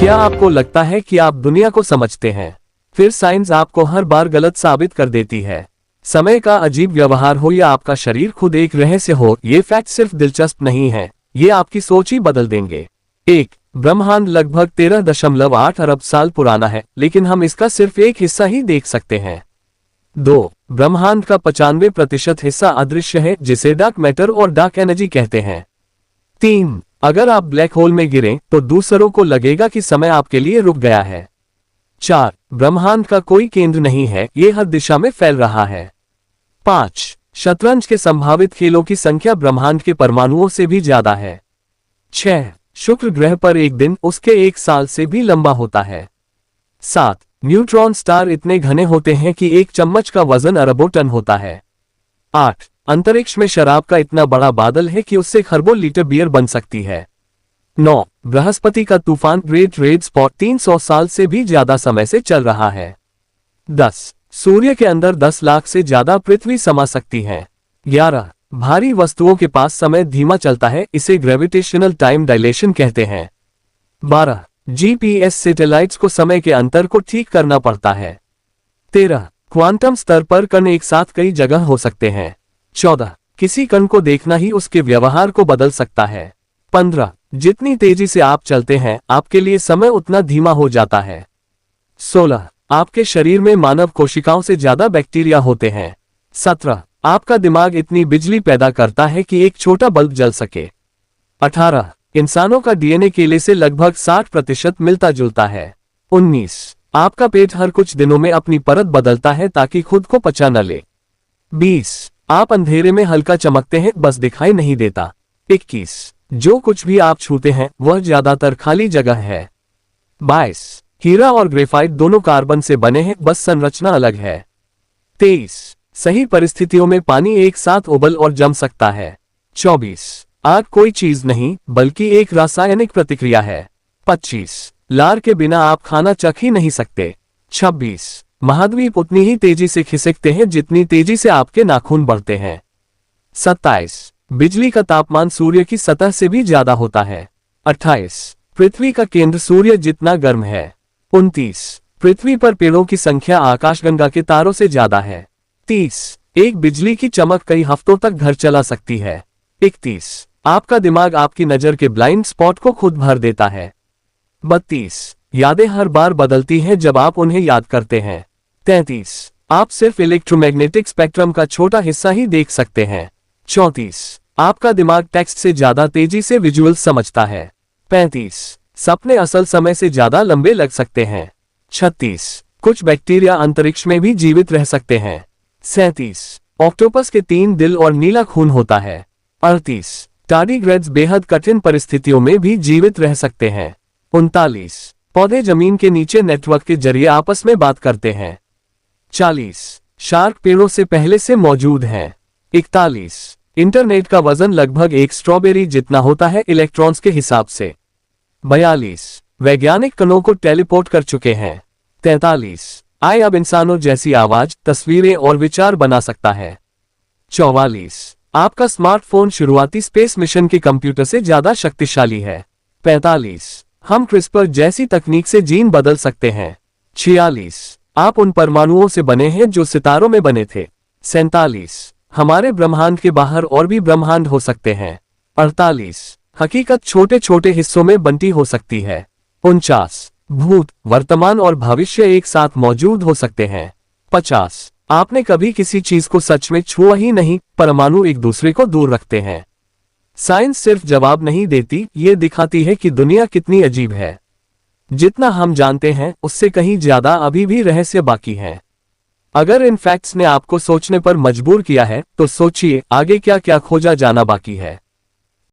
क्या आपको लगता है कि आप दुनिया को समझते हैं, फिर साइंस आपको हर बार गलत साबित कर देती है। समय का अजीब व्यवहार हो या आपका शरीर खुद एक रहस्य हो, ये फैक्ट सिर्फ दिलचस्प नहीं है, ये आपकी सोच ही बदल देंगे। 1. ब्रह्मांड लगभग 13.8 अरब साल पुराना है, लेकिन हम इसका सिर्फ एक हिस्सा ही देख सकते हैं। 2. ब्रह्मांड का 95% हिस्सा अदृश्य है, जिसे डार्क मैटर और डार्क एनर्जी कहते हैं। 3. अगर आप ब्लैक होल में गिरें तो दूसरों को लगेगा कि समय आपके लिए रुक गया है। 4. ब्रह्मांड का कोई केंद्र नहीं है, ये हर दिशा में फैल रहा है। 5. शतरंज के संभावित खेलों की संख्या ब्रह्मांड के परमाणुओं से भी ज्यादा है। 6. शुक्र ग्रह पर एक दिन उसके 1 साल से भी लंबा होता है। 7. न्यूट्रॉन स्टार इतने घने होते हैं कि एक चम्मच का वजन अरबों टन होता है। 8. अंतरिक्ष में शराब का इतना बड़ा बादल है कि उससे खरबों लीटर बियर बन सकती है। 9. बृहस्पति का तूफान ग्रेट रेड स्पॉट 300 साल से भी ज्यादा समय से चल रहा है। 10. सूर्य के अंदर 10 लाख से ज्यादा पृथ्वी समा सकती है। 11. भारी वस्तुओं के पास समय धीमा चलता है, इसे ग्रेविटेशनल टाइम डायलेशन कहते हैं। 12. जीपीएस सैटेलाइट्स को समय के अंतर को ठीक करना पड़ता है। 13. क्वांटम स्तर पर कण एक साथ कई जगह हो सकते हैं। 14. किसी कण को देखना ही उसके व्यवहार को बदल सकता है। 15. जितनी तेजी से आप चलते हैं, आपके लिए समय उतना धीमा हो जाता है। 16. आपके शरीर में मानव कोशिकाओं से ज्यादा बैक्टीरिया होते हैं। 17. आपका दिमाग इतनी बिजली पैदा करता है कि एक छोटा बल्ब जल सके। 18. इंसानों का डीएनए केले से लगभग 60% मिलता जुलता है। 19. आपका पेट हर कुछ दिनों में अपनी परत बदलता है ताकि खुद को पचा न ले। 20. आप अंधेरे में हल्का चमकते हैं, बस दिखाई नहीं देता। 21. जो कुछ भी आप छूते हैं वह ज्यादातर खाली जगह है। 22. हीरा और ग्रेफाइट दोनों कार्बन से बने हैं, बस संरचना अलग है। 23. सही परिस्थितियों में पानी एक साथ उबल और जम सकता है। 24. आग कोई चीज नहीं बल्कि एक रासायनिक प्रतिक्रिया है। 25. लार के बिना आप खाना चख ही नहीं सकते। 26. महाद्वीप उतनी ही तेजी से खिसकते हैं जितनी तेजी से आपके नाखून बढ़ते हैं। 27. बिजली का तापमान सूर्य की सतह से भी ज्यादा होता है। 28. पृथ्वी का केंद्र सूर्य जितना गर्म है। 29. पृथ्वी पर पेड़ों की संख्या आकाशगंगा के तारों से ज्यादा है। 30. एक बिजली की चमक कई हफ्तों तक घर चला सकती है। 31. आपका दिमाग आपकी नजर के ब्लाइंड स्पॉट को खुद भर देता है। 32. यादें हर बार बदलती हैं जब आप उन्हें याद करते हैं। 33. आप सिर्फ इलेक्ट्रोमैग्नेटिक स्पेक्ट्रम का छोटा हिस्सा ही देख सकते हैं। 34. आपका दिमाग टेक्स्ट से ज्यादा तेजी से विजुअल समझता है। 35. सपने असल समय से ज्यादा लंबे लग सकते हैं। 36. कुछ बैक्टीरिया अंतरिक्ष में भी जीवित रह सकते हैं। 37. ऑक्टोपस के 3 दिल और नीला खून होता है। 38. टार्डिग्रेड्स बेहद कठिन परिस्थितियों में भी जीवित रह सकते हैं। 39. पौधे जमीन के नीचे नेटवर्क के जरिए आपस में बात करते हैं। 40. शार्क पेड़ों से पहले से मौजूद हैं। 41. इंटरनेट का वजन लगभग एक स्ट्रॉबेरी जितना होता है इलेक्ट्रॉन्स के हिसाब से। 42. वैज्ञानिक कणों को टेलीपोर्ट कर चुके हैं। 43. आई अब इंसानों जैसी आवाज, तस्वीरें और विचार बना सकता है। 44. आपका स्मार्टफोन शुरुआती स्पेस मिशन के कंप्यूटर से ज्यादा शक्तिशाली है। 45. हम क्रिस्पर जैसी तकनीक से जीन बदल सकते हैं। 46. आप उन परमाणुओं से बने हैं जो सितारों में बने थे। 47. हमारे ब्रह्मांड के बाहर और भी ब्रह्मांड हो सकते हैं। 48. हकीकत छोटे छोटे हिस्सों में बंटी हो सकती है। 49. भूत, वर्तमान और भविष्य एक साथ मौजूद हो सकते हैं। 50. आपने कभी किसी चीज को सच में छुआ ही नहीं, परमाणु एक दूसरे को दूर रखते हैं। साइंस सिर्फ जवाब नहीं देती, ये दिखाती है कि दुनिया कितनी अजीब है। जितना हम जानते हैं उससे कहीं ज्यादा अभी भी रहस्य बाकी है। अगर इन फैक्ट्स ने आपको सोचने पर मजबूर किया है तो सोचिए आगे क्या क्या खोजा जाना बाकी है।